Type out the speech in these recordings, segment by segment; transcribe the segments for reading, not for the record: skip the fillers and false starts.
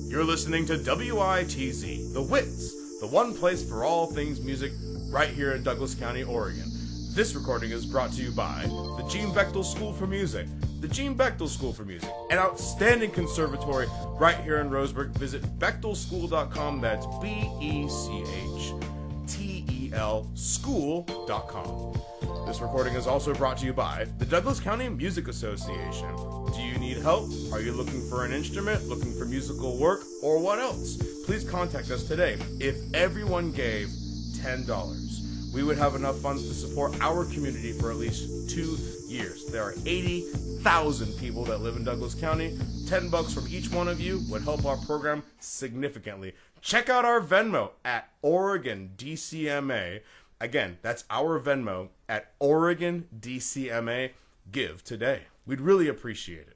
You're listening to WITZ, the WITZ, the one place for all things music right here in Douglas County, Oregon. This recording is brought to you by the Gene Bechtel School for Music, the Gene Bechtel School for Music, an outstanding conservatory right here in Roseburg. Visit bechtelschool.com, that's BECHTEL school.com. This recording is also brought to you by the Douglas County Music Association. Do you need help? Are you looking for an instrument, looking for musical work, or what else? Please contact us today. If everyone gave $10, we would have enough funds to support our community for at least 2 years. There are 80,000 people that live in Douglas County. $10 from each one of you would help our program significantly. Check out our Venmo at Oregon DCMA. Again, that's our Venmo at Oregon DCMA. Give today. We'd really appreciate it.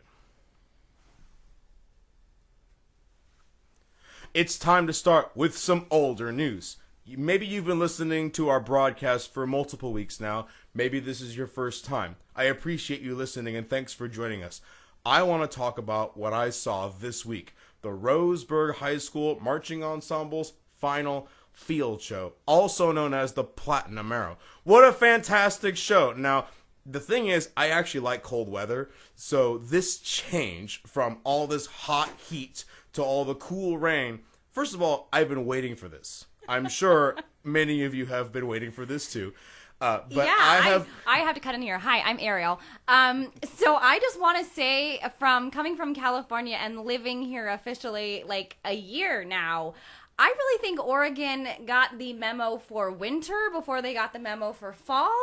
It's time to start with some older news. Maybe you've been listening to our broadcast for multiple weeks now. Maybe this is your first time. I appreciate you listening and thanks for joining us. I want to talk about what I saw this week. The Roseburg High School Marching Ensemble's final field show, also known as the Platinum Arrow. What a fantastic show. Now, the thing is, I actually like cold weather, so this change from all this hot heat to all the cool rain, first of all, I've been waiting for this. I'm sure many of you have been waiting for this too. But yeah, I have to cut in here. Hi, I'm Ariel. So I just want to say, from coming from California and living here officially like a year now, I really think Oregon got the memo for winter before they got the memo for fall,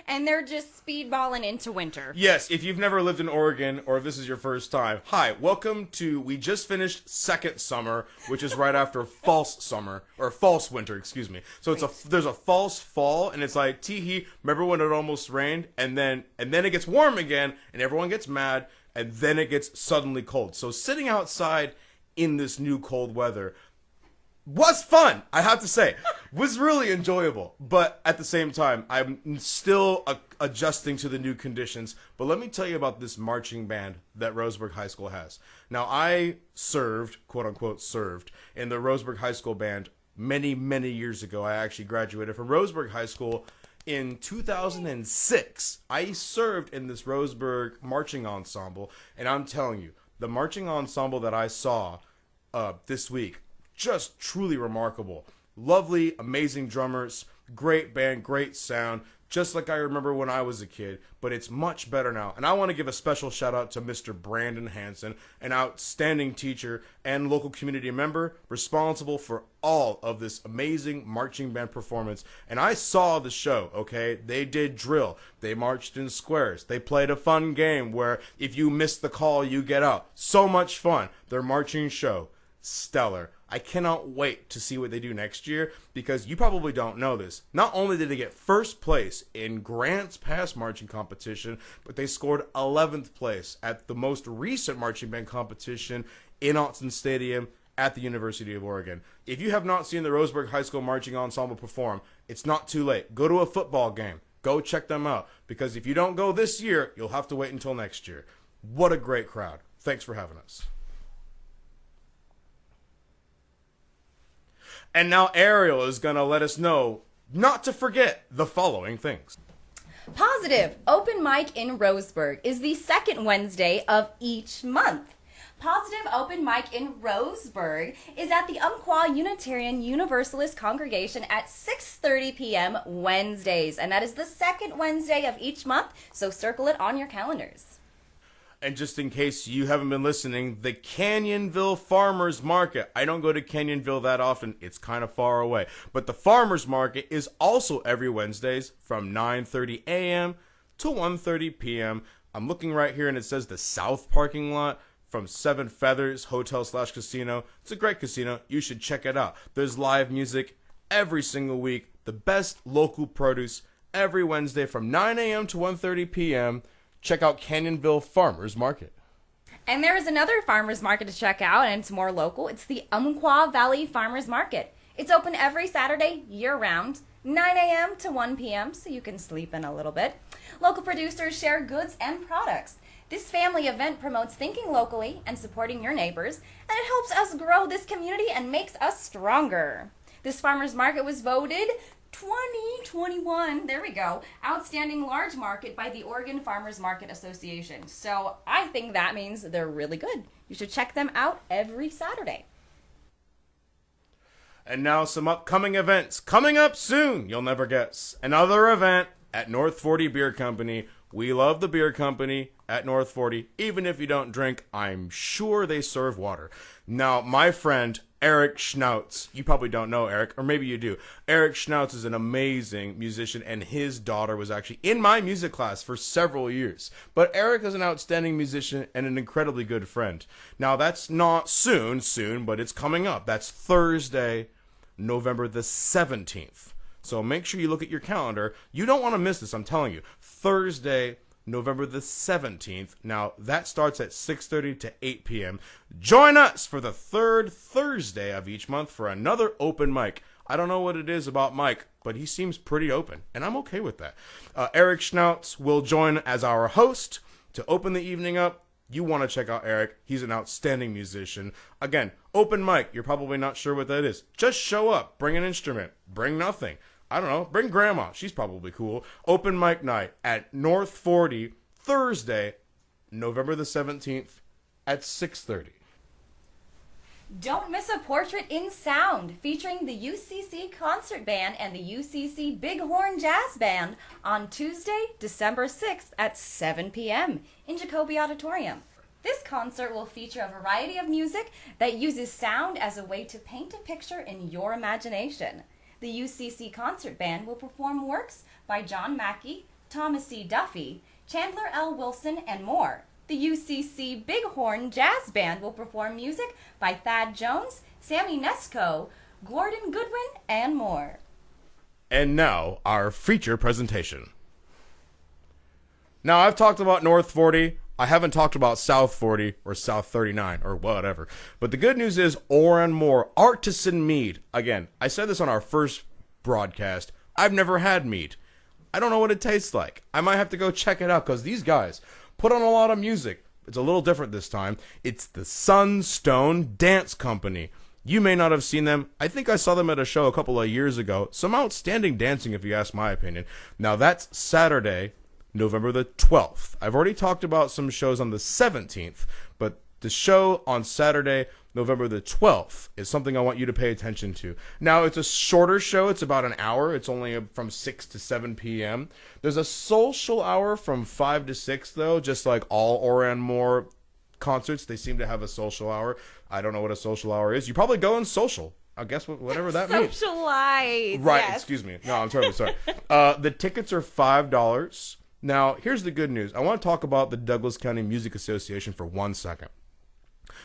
and they're just speedballing into winter. Yes, if you've never lived in Oregon, or if this is your first time, hi, welcome to, we just finished second summer, which is right after false summer, or false winter, excuse me. So there's a false fall, and it's like, tee-hee, remember when it almost rained, and then it gets warm again, and everyone gets mad, and then it gets suddenly cold. So sitting outside in this new cold weather was fun, I have to say. Was really enjoyable. But at the same time, I'm still adjusting to the new conditions. But let me tell you about this marching band that Roseburg High School has. Now, I served, quote-unquote served, in the Roseburg High School band many, many years ago. I actually graduated from Roseburg High School in 2006. I served in this Roseburg marching ensemble. And I'm telling you, the marching ensemble that I saw this week, just truly remarkable. Lovely, amazing drummers, great band, great sound, just like I remember when I was a kid, but it's much better now. And I want to give a special shout out to Mr. Brandon Hansen, an outstanding teacher and local community member responsible for all of this amazing marching band performance. And I saw the show, okay? They did drill. They marched in squares. They played a fun game where if you miss the call, you get out. So much fun. Their marching show, stellar. I cannot wait to see what they do next year, because you probably don't know this. Not only did they get first place in Grants Pass marching competition, but they scored 11th place at the most recent marching band competition in Autzen Stadium at the University of Oregon. If you have not seen the Roseburg High School Marching Ensemble perform, it's not too late. Go to a football game. Go check them out, because if you don't go this year, you'll have to wait until next year. What a great crowd. Thanks for having us. And now Ariel is going to let us know not to forget the following things. Positive Open Mic in Roseburg is the second Wednesday of each month. Positive Open Mic in Roseburg is at the Umpqua Unitarian Universalist Congregation at 6:30 p.m. Wednesdays. And that is the second Wednesday of each month, so circle it on your calendars. And just in case you haven't been listening, the Canyonville Farmers Market. I don't go to Canyonville that often. It's kind of far away. But the Farmers Market is also every Wednesdays from 9:30 a.m. to 1:30 p.m. I'm looking right here and it says the South parking lot from Seven Feathers Hotel/Casino. It's a great casino. You should check it out. There's live music every single week. The best local produce every Wednesday from 9 a.m. to 1:30 p.m. Check out Canyonville Farmers Market. And there is another farmers market to check out, and it's more local. It's the Umpqua Valley Farmers Market. It's open every Saturday, year-round, 9 a.m. to 1 p.m., so you can sleep in a little bit. Local producers share goods and products. This family event promotes thinking locally and supporting your neighbors, and it helps us grow this community and makes us stronger. This farmers market was voted 2021, there we go, Outstanding Large Market by the Oregon Farmers Market Association. So I think that means they're really good. You should check them out every Saturday. And now some upcoming events coming up soon. You'll never guess. Another event at North 40 Beer Company. We love the beer company at North 40. Even if you don't drink, I'm sure they serve water. Now, my friend Eric Schnautz, you probably don't know Eric, or maybe you do. Eric Schnautz is an amazing musician, and his daughter was actually in my music class for several years. But Eric is an outstanding musician and an incredibly good friend. Now, that's not soon, but it's coming up. That's Thursday, November the 17th. So make sure you look at your calendar. You don't want to miss this, I'm telling you. Thursday, November the 17th. Now, that starts at 6:30 to 8 p.m. Join us for the third Thursday of each month for another open mic. I don't know what it is about Mike, but he seems pretty open, and I'm okay with that. Eric Schnautz will join as our host to open the evening up. You want to check out Eric. He's an outstanding musician. Again, open mic. You're probably not sure what that is. Just show up. Bring an instrument. Bring nothing. I don't know. Bring grandma. She's probably cool. Open mic night at North 40, Thursday, November the 17th at 6:30. Don't miss a Portrait in Sound featuring the UCC Concert Band and the UCC Bighorn Jazz Band on Tuesday, December 6th at 7 p.m. in Jacoby Auditorium. This concert will feature a variety of music that uses sound as a way to paint a picture in your imagination. The UCC Concert Band will perform works by John Mackey, Thomas C. Duffy, Chandler L. Wilson, and more. The UCC Bighorn Jazz Band will perform music by Thad Jones, Sammy Nesco, Gordon Goodwin, and more. And now, our feature presentation. Now, I've talked about North 40. I haven't talked about South 40 or South 39 or whatever. But the good news is Ore and More Artisan Mead. Again, I said this on our first broadcast. I've never had mead. I don't know what it tastes like. I might have to go check it out because these guys put on a lot of music. It's a little different this time. It's the Sunstone Dance Company. You may not have seen them. I think I saw them at a show a couple of years ago. Some outstanding dancing, if you ask my opinion. Now, that's Saturday, November the 12th. I've already talked about some shows on the 17th, but the show on Saturday, November the 12th, is something I want you to pay attention to. Now, it's a shorter show. It's about an hour. It's only from 6 to 7 p.m. There's a social hour from 5 to 6, though, just like all Ore and More concerts. They seem to have a social hour. I don't know what a social hour is. You probably go and social. I guess whatever that means. Socialize. Right, yes. Excuse me. No, I'm terribly sorry. The tickets are $5. Now, here's the good news. I want to talk about the Douglas County Music Association for 1 second.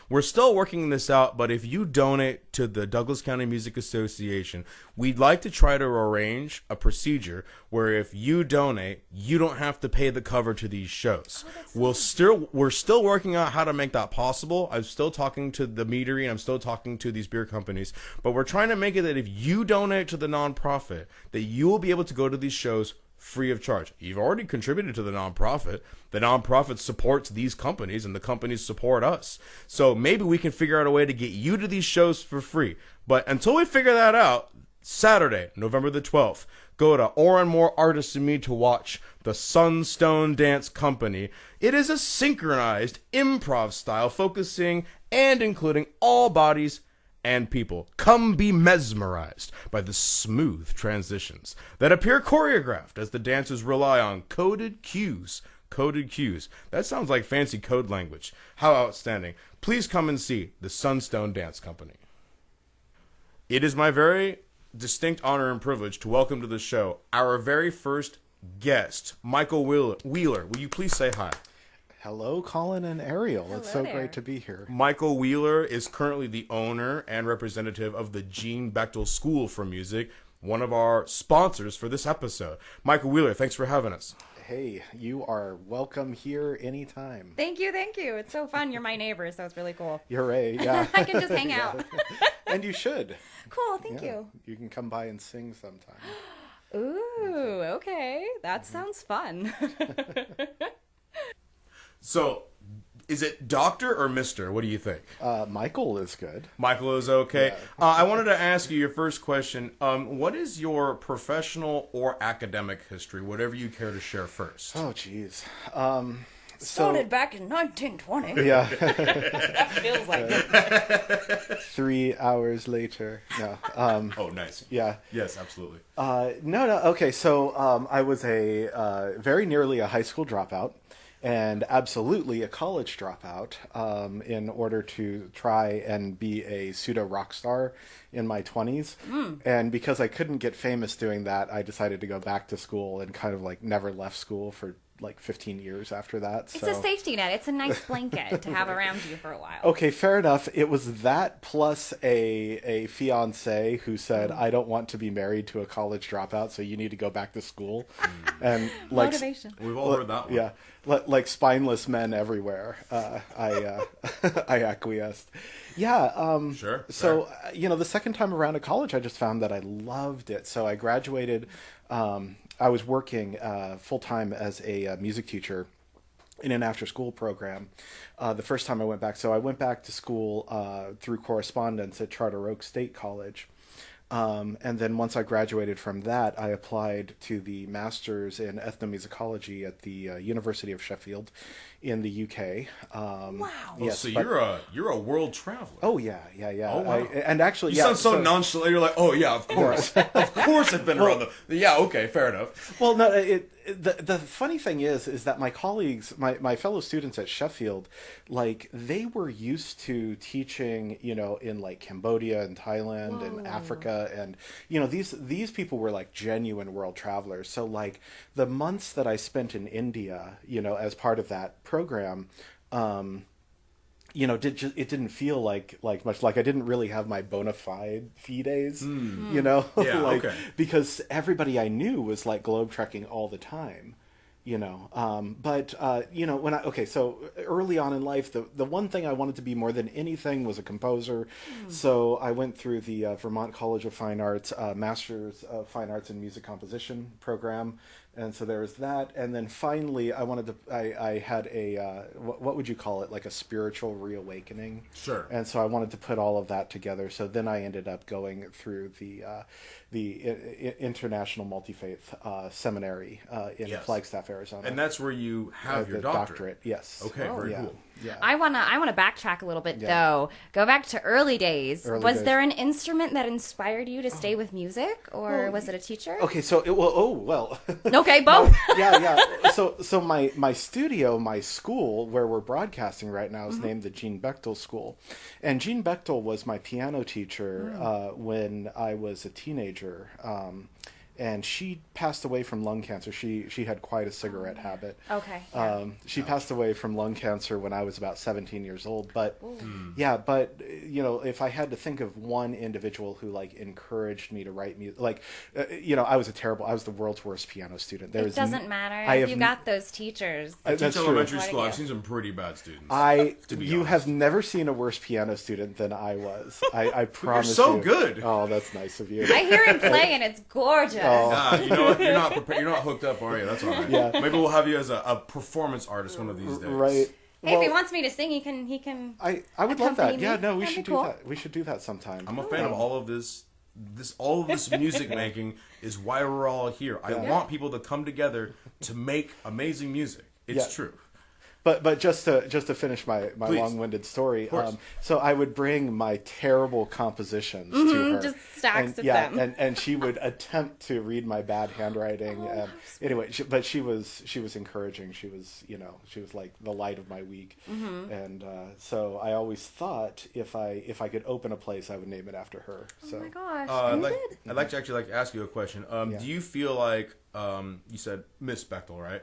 We're still working this out, but if you donate to the Douglas County Music Association, we'd like to try to arrange a procedure where if you donate, you don't have to pay the cover to these shows. We're still working out how to make that possible. I'm still talking to the meadery and I'm still talking to these beer companies, but we're trying to make it that if you donate to the nonprofit, that you will be able to go to these shows free of charge. You've already contributed to the nonprofit. The nonprofit supports these companies and the companies support us. So maybe we can figure out a way to get you to these shows for free. But until we figure that out, Saturday, November the 12th, go to Ore and More Artisan Mead to watch the Sunstone Dance Company. It is a synchronized improv style focusing and including all bodies and people. Come be mesmerized by the smooth transitions that appear choreographed as the dancers rely on coded cues. Coded cues. That sounds like fancy code language. How outstanding. Please come and see the Sunstone Dance Company. It is my very distinct honor and privilege to welcome to the show our very first guest, Michael Wheeler. Will you please say hi? Hello, Colin and Ariel. Hello It's so there. great to be here. Michael Wheeler is currently the owner and representative of the Gene Bechtel School for Music, one of our sponsors for this episode. Michael Wheeler, thanks for having us. Hey, you are welcome here anytime. Thank you. It's so fun. You're my neighbor, so it's really cool. Hooray, yeah. I can just hang out. And you should. Cool, thank Yeah. you. You can come by and sing sometime. Ooh, okay. That sounds fun. So, is it Doctor or Mister? What do you think? Michael is good. Michael is okay. Yeah. I wanted to ask you your first question. What is your professional or academic history? Whatever you care to share first. Oh, geez. Started back in 1920. Yeah. That feels like it. 3 hours later. No. Oh, nice. Yeah. Yes, absolutely. No. Okay. So I was very nearly a high school dropout, and absolutely a college dropout. In order to try and be a pseudo rock star in my 20s, and because I couldn't get famous doing that, I decided to go back to school and kind of like never left school for like 15 years after that. It's a safety net. It's a nice blanket to have around you for a while. Okay, fair enough. It was that plus a fiance who said, "I don't want to be married to a college dropout, so you need to go back to school." And like Motivation. We've all heard that one. yeah, like spineless men everywhere. I I acquiesced. Yeah. Sure. So the second time around at college, I just found that I loved it. So I graduated. I was working full time as a music teacher in an after-school program the first time I went back. So I went back to school through correspondence at Charter Oak State College. And then once I graduated from that, I applied to the Masters in Ethnomusicology at the University of Sheffield in the UK. Wow. Yes, so but- you're a world traveler. Oh, yeah. Oh, wow. And actually, You sound so nonchalant. You're like, oh yeah, of course, of course, I've been around the. Yeah, okay, fair enough. Well, no, the funny thing is that my colleagues, my fellow students at Sheffield, like they were used to teaching, in like Cambodia and Thailand and Africa, and these people were like genuine world travelers. So like the months that I spent in India, as part of that program, it didn't feel like much. Like I didn't really have my bona fide days, Yeah, like, okay. because everybody I knew was like globe trekking all the time, so early on in life, the one thing I wanted to be more than anything was a composer. So I went through the Vermont College of Fine Arts Master's of Fine Arts in Music Composition program. And so there was that, and then finally, I had a what would you call it, like a spiritual reawakening. Sure. And so I wanted to put all of that together. So then I ended up going through the International Multi-Faith Seminary in Yes. Flagstaff, Arizona. And that's where you have your the doctorate. Yes. Okay, very yeah. cool. Yeah. I wanna backtrack a little bit Yeah. though. Go back to early days. Early Was days. there an instrument that inspired you to stay with music, or was it a teacher? Okay, so well. Okay, both. yeah. So my studio, my school where we're broadcasting right now is named the Jean Bechtel School, and Jean Bechtel was my piano teacher when I was a teenager. And she passed away from lung cancer. She had quite a cigarette habit. Okay. She passed away from lung cancer when I was about 17 years old. But if I had to think of one individual who like encouraged me to write music, I was the world's worst piano student. It doesn't matter I if have you got those teachers. I That's teach true. elementary What school. do I've you? seen some pretty bad students. to be You honest. have never seen a worse piano student than I was. I promise. so you. good. Oh, that's nice of you. I hear him play and it's gorgeous. You know what? You're not prepared. You're not hooked up, are you? That's all right. Yeah. Maybe we'll have you as a performance artist one of these days. Right. Hey, if he wants me to sing, he can. I would love accompany that. me. Yeah, no, we That'd should be do cool. that. We should do that sometime. I'm a fan of all of this. All of this music making is why we're all here. I want people to come together to make amazing music. It's Yeah. true. But just to finish my Please. long-winded story, course. so I would bring my terrible compositions to her, just stacks and, of yeah, them. and she would attempt to read my bad handwriting. And anyway, but she was encouraging. She was like the light of my week, and so I always thought if I could open a place, I would name it after her. So Oh my gosh. I'd like to ask you a question. Do you feel like you said Miss Bechtel, right?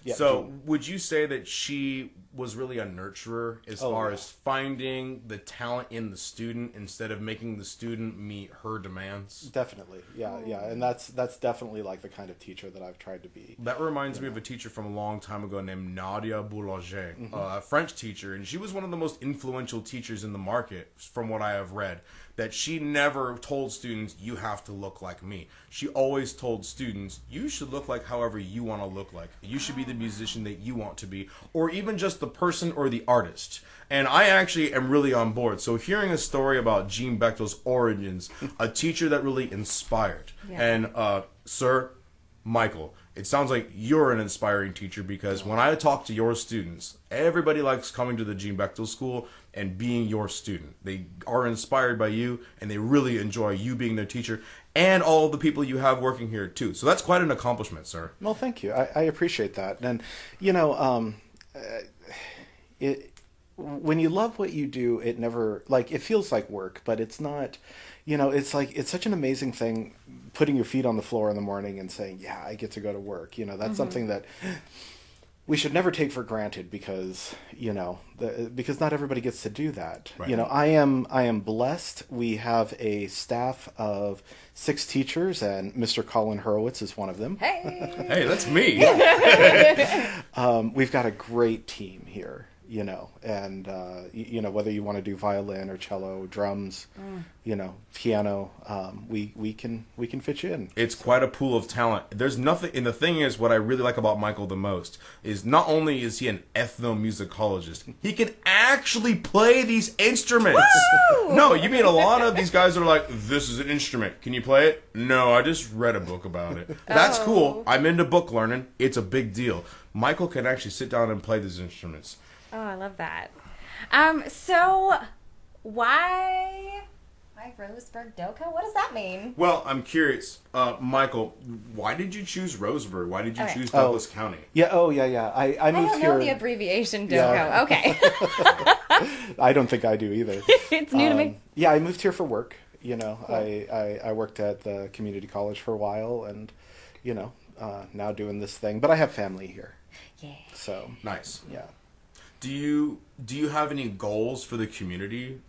yeah, So, would you say that she was really a nurturer as far yeah. as finding the talent in the student instead of making the student meet her demands? definitely, yeah, and that's definitely like the kind of teacher that I've tried to be. That reminds me of a teacher from a long time ago named Nadia Boulanger, a French teacher, and she was one of the most influential teachers in the market, from what I have read. That she never told students, you have to look like me. She always told students, you should look like however you want to look like. You should be the musician that you want to be, or even just the person or the artist. And I actually am really on board. So hearing a story about Gene Bechtel's origins, a teacher that really inspired. Yeah. And Sir Michael, it sounds like you're an inspiring teacher, because when I talk to your students, everybody likes coming to the Gene Bechtel School and being your student. They are inspired by you, and they really enjoy you being their teacher, and all the people you have working here too. So that's quite an accomplishment, sir. Well, thank you. I appreciate that. And, when you love what you do, it never, like, it feels like work, but it's not, it's like, it's such an amazing thing putting your feet on the floor in the morning and saying, yeah, I get to go to work. That's something that we should never take for granted, because, because not everybody gets to do that. Right. I am blessed. We have a staff of 6 teachers, and Mr. Colin Hurwitz is one of them. Hey. Hey, that's me. We've got a great team here. And whether you want to do violin or cello, drums, piano, we can fit you in. It's quite a pool of talent. There's nothing, and the thing is, what I really like about Michael the most is not only is he an ethnomusicologist, he can actually play these instruments. Woo! No, you mean a lot of these guys are like, this is an instrument. Can you play it? No, I just read a book about it. That's cool. I'm into book learning. It's a big deal. Michael can actually sit down and play these instruments. Oh, I love that. So why Roseburg Doka? What does that mean? Well, I'm curious, Michael, why did you choose Roseburg? Why did you choose Douglas County? Yeah. Oh, yeah. I moved don't here. know the abbreviation Doka. Yeah. Okay. I don't think I do either. It's new to me. Yeah, I moved here for work. I worked at the community college for a while, and now doing this thing. But I have family here. Yeah. So Nice. yeah. Do you have any goals for the community?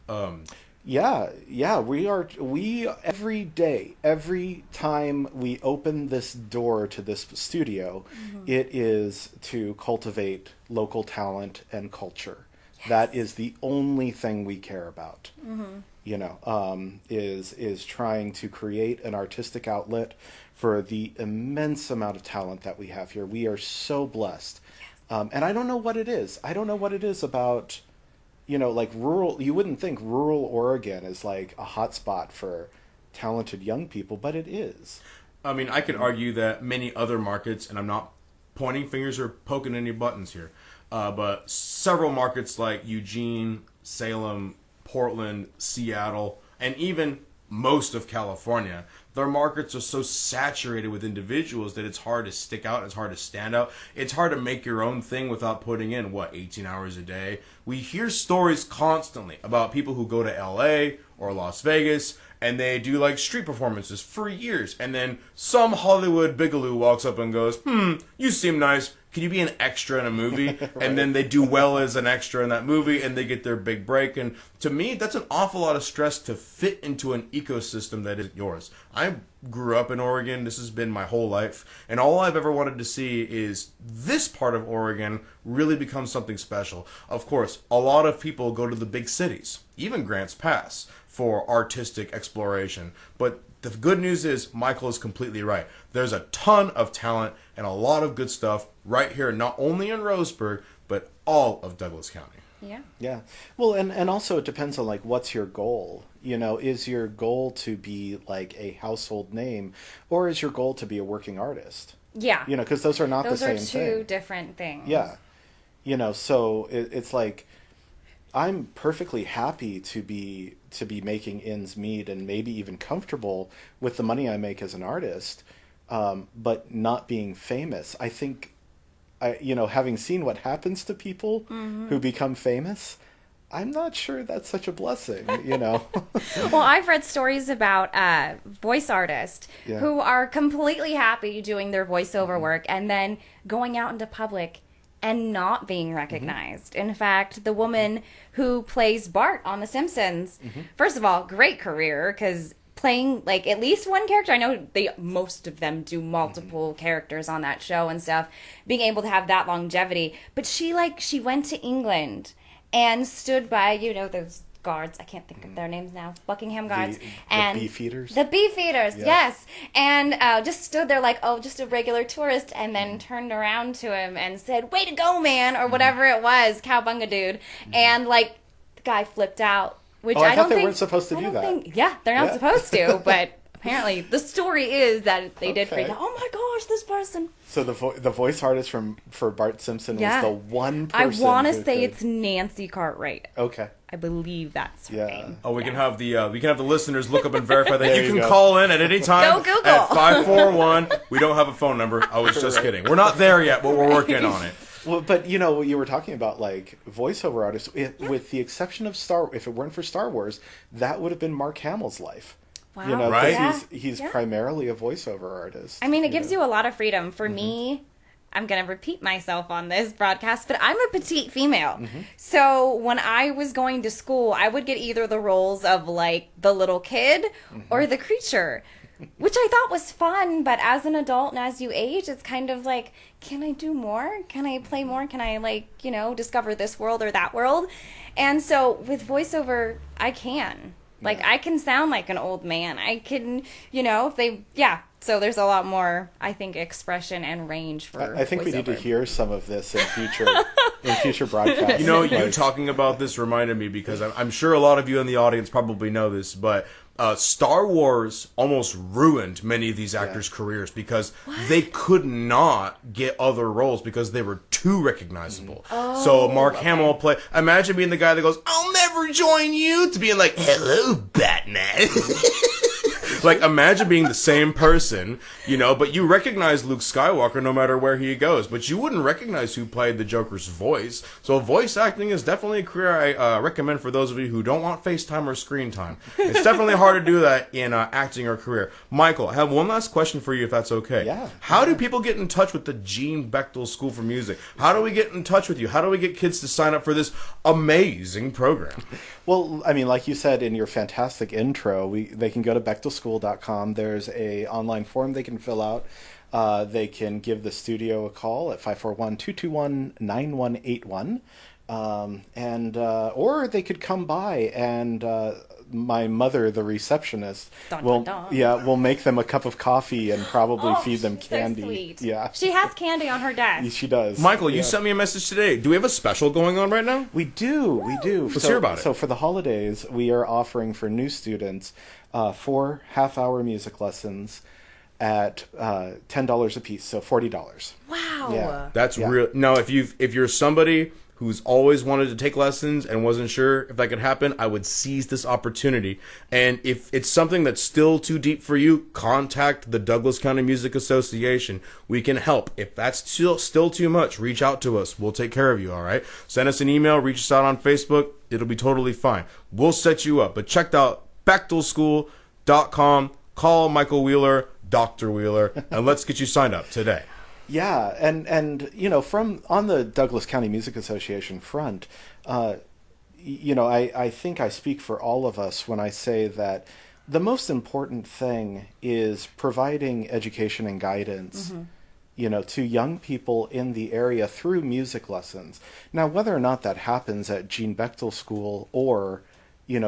Yeah, we every day, every time we open this door to this studio, it is to cultivate local talent and culture. Yes. That is the only thing we care about. Is trying to create an artistic outlet for the immense amount of talent that we have here. We are so blessed. And I don't know what it is. I don't know what it is about, like rural, you wouldn't think rural Oregon is like a hot spot for talented young people, but it is. I mean, I could argue that many other markets, and I'm not pointing fingers or poking any buttons here, but several markets like Eugene, Salem, Portland, Seattle, and even most of California, their markets are so saturated with individuals that it's hard to stick out, it's hard to stand out, it's hard to make your own thing without putting in, 18 hours a day? We hear stories constantly about people who go to LA or Las Vegas, and they do like street performances for years, and then some Hollywood bigaloo walks up and goes, you seem nice, can you be an extra in a movie? Right. And then they do well as an extra in that movie, and they get their big break. And to me, that's an awful lot of stress to fit into an ecosystem that is yours. I grew up in Oregon. This has been my whole life. And all I've ever wanted to see is this part of Oregon really become something special. Of course, a lot of people go to the big cities, even Grants Pass, for artistic exploration. But the good news is Michael is completely right. There's a ton of talent and a lot of good stuff right here, not only in Roseburg, but all of Douglas County. Yeah. Yeah. Well, and also it depends on like what's your goal. Is your goal to be like a household name, or is your goal to be a working artist? Yeah. Because those are not the same thing. Those are two different things. Yeah. So it's like I'm perfectly happy to be making ends meet and maybe even comfortable with the money I make as an artist, but not being famous. I think, having seen what happens to people who become famous, I'm not sure that's such a blessing, Well, I've read stories about voice artists who are completely happy doing their voiceover work and then going out into public and not being recognized. In fact, the woman who plays Bart on The Simpsons, first of all, great career, because playing like at least one character, I know most of them do multiple characters on that show and stuff, being able to have that longevity. But she went to England and stood by, those guards. I can't think of their names now. Buckingham guards. The Beefeaters? The Beefeaters, yes. And just stood there like, oh, just a regular tourist, and then turned around to him and said, way to go, man, or whatever it was, cowbunga dude. And, like, the guy flipped out, which I don't thought they think... weren't supposed to do that. Yeah, they're not supposed to, but... Apparently, the story is that they did freak out. Oh my gosh, this person. So the voice artist for Bart Simpson was the one person. I want to say it's Nancy Cartwright. Okay. I believe that's her name. Oh, we can have the listeners look up and verify that. There You can go. call in at any time. Go Google. At 541. We don't have a phone number. I was just kidding. We're not there yet, but we're working on it. Well, but you know, you were talking about like voiceover artists. With the exception of if it weren't for Star Wars, that would have been Mark Hamill's life. Wow. You know, Right? because he's primarily a voiceover artist. I mean, it gives you a lot of freedom. For me, I'm going to repeat myself on this broadcast, but I'm a petite female. So when I was going to school, I would get either the roles of like the little kid or the creature, which I thought was fun. But as an adult and as you age, it's kind of like, can I do more? Can I play more? Can I discover this world or that world? And so with voiceover, I can. Like, I can sound like an old man. I can, So there's a lot more, I think, expression and range for I think we need to voiceover. hear some of this in future broadcasts. You know, you talking about this reminded me because I'm sure a lot of you in the audience probably know this, but Star Wars almost ruined many of these actors' careers because they could not get other roles because they were too recognizable. So Mark Hamill imagine being the guy that goes, "I'll never join you," to being like, "Hello, Batman." Like, imagine being the same person, but you recognize Luke Skywalker no matter where he goes, but you wouldn't recognize who played the Joker's voice. So voice acting is definitely a career I recommend for those of you who don't want FaceTime or screen time. It's definitely hard to do that in acting or career. Michael, I have one last question for you, if that's okay. Yeah. How do people get in touch with the Gene Bechtel School for Music? How do we get in touch with you? How do we get kids to sign up for this amazing program? Well, I mean, like you said in your fantastic intro, they can go to bechtelschool.com. There's a online form they can fill out. They can give the studio a call at 541-221-9181. Or they could come by and my mother, the receptionist, will make them a cup of coffee and probably feed them candy. So sweet. Yeah. She has candy on her desk. She does. Michael, you sent me a message today. Do we have a special going on right now? We do. Let's hear about it. So for the holidays, we are offering for new students 4 half-hour music lessons at $10 a piece, so $40. Wow. Yeah. That's real. Now, if you're somebody who's always wanted to take lessons and wasn't sure if that could happen, I would seize this opportunity. And if it's something that's still too deep for you, contact the Douglas County Music Association. We can help. If that's still too much, reach out to us. We'll take care of you, all right? Send us an email, reach us out on Facebook. It'll be totally fine. We'll set you up. But check out bechtelschool.com. Call Michael Wheeler, Dr. Wheeler, and let's get you signed up today. Yeah, and from on the Douglas County Music Association front, I think I speak for all of us when I say that the most important thing is providing education and guidance, to young people in the area through music lessons. Now, whether or not that happens at Gene Bechtel School or,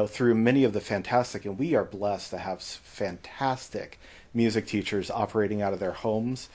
through many of the fantastic, and we are blessed to have fantastic music teachers operating out of their homes.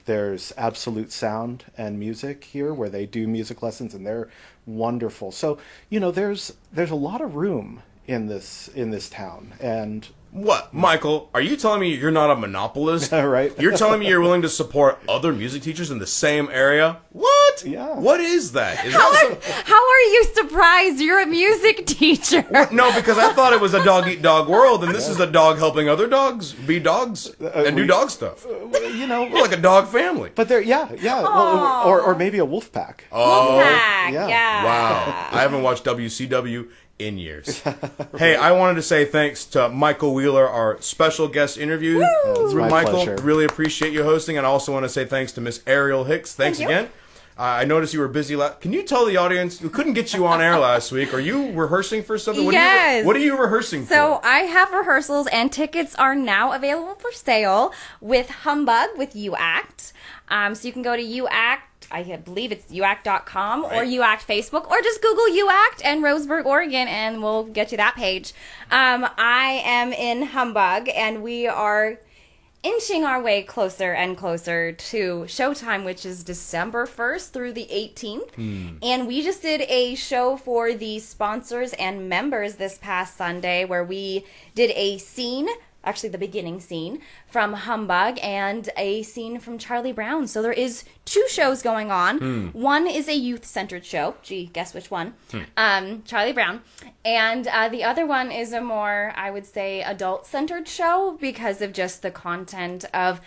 There's Absolute Sound and Music here where they do music lessons, and they're wonderful. So, there's a lot of room in this town. And what, Michael? Are you telling me you're not a monopolist? Right. You're telling me you're willing to support other music teachers in the same area? What? Yeah. What is that? How are you surprised? You're a music teacher. No, because I thought it was a dog-eat-dog world, and this is a dog helping other dogs be dogs and do dog stuff. We're like a dog family. But they're well, or maybe a wolf pack. Wolfpack, yeah. yeah. Wow. I haven't watched WCW in years. Hey, I wanted to say thanks to Michael Wheeler, our special guest interview. It's my Michael, pleasure. really appreciate you hosting, and I also want to say thanks to Miss Ariel Hicks. Thanks Thank you. again. I noticed you were busy. Can you tell the audience, we couldn't get you on air last week. Are you rehearsing for something? Yes. What are you rehearsing for? So I have rehearsals, and tickets are now available for sale with Humbug with UACT. So you can go to UACT I believe it's uact.com or Right. uact Facebook, or just Google uact and Roseburg, Oregon, and we'll get you that page. I am in Humbug, and we are inching our way closer and closer to showtime, which is December 1st through the 18th. And we just did a show for the sponsors and members this past Sunday where we did a scene, actually the beginning scene, from Humbug and a scene from Charlie Brown. So there is 2 shows going on. One is a youth-centered show. Gee, guess which one? Charlie Brown. And the other one is a more, I would say, adult-centered show because of just the content of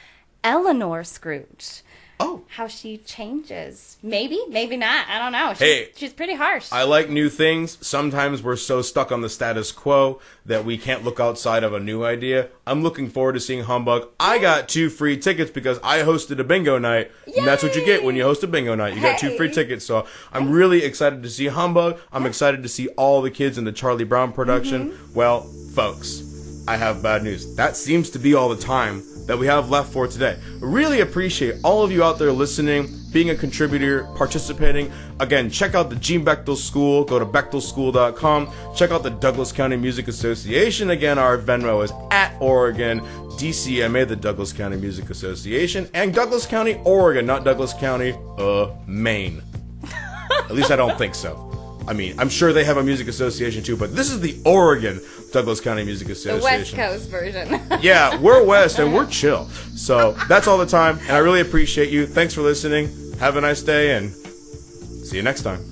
Eleanor Scrooge. Oh. How she changes. Maybe, maybe not. I don't know. She's pretty harsh. I like new things. Sometimes we're so stuck on the status quo that we can't look outside of a new idea. I'm looking forward to seeing Humbug. I got 2 free tickets because I hosted a bingo night. And that's what you get when you host a bingo night. You got 2 free tickets. So I'm really excited to see Humbug. I'm excited to see all the kids in the Charlie Brown production. Well, folks, I have bad news. That seems to be all the time that we have left for today. Really appreciate all of you out there listening, being a contributor, participating. Again, check out the Gene Bechtel School. Go to bechtelschool.com. Check out the Douglas County Music Association. Again, our Venmo is @Oregon DCMA, the Douglas County Music Association, and Douglas County, Oregon, not Douglas County, Maine. At least I don't think so. I mean, I'm sure they have a music association too, but this is the Oregon Douglas County Music the Association. West Coast version. Yeah, we're West and we're chill. So that's all the time, and I really appreciate you. Thanks for listening. Have a nice day, and see you next time.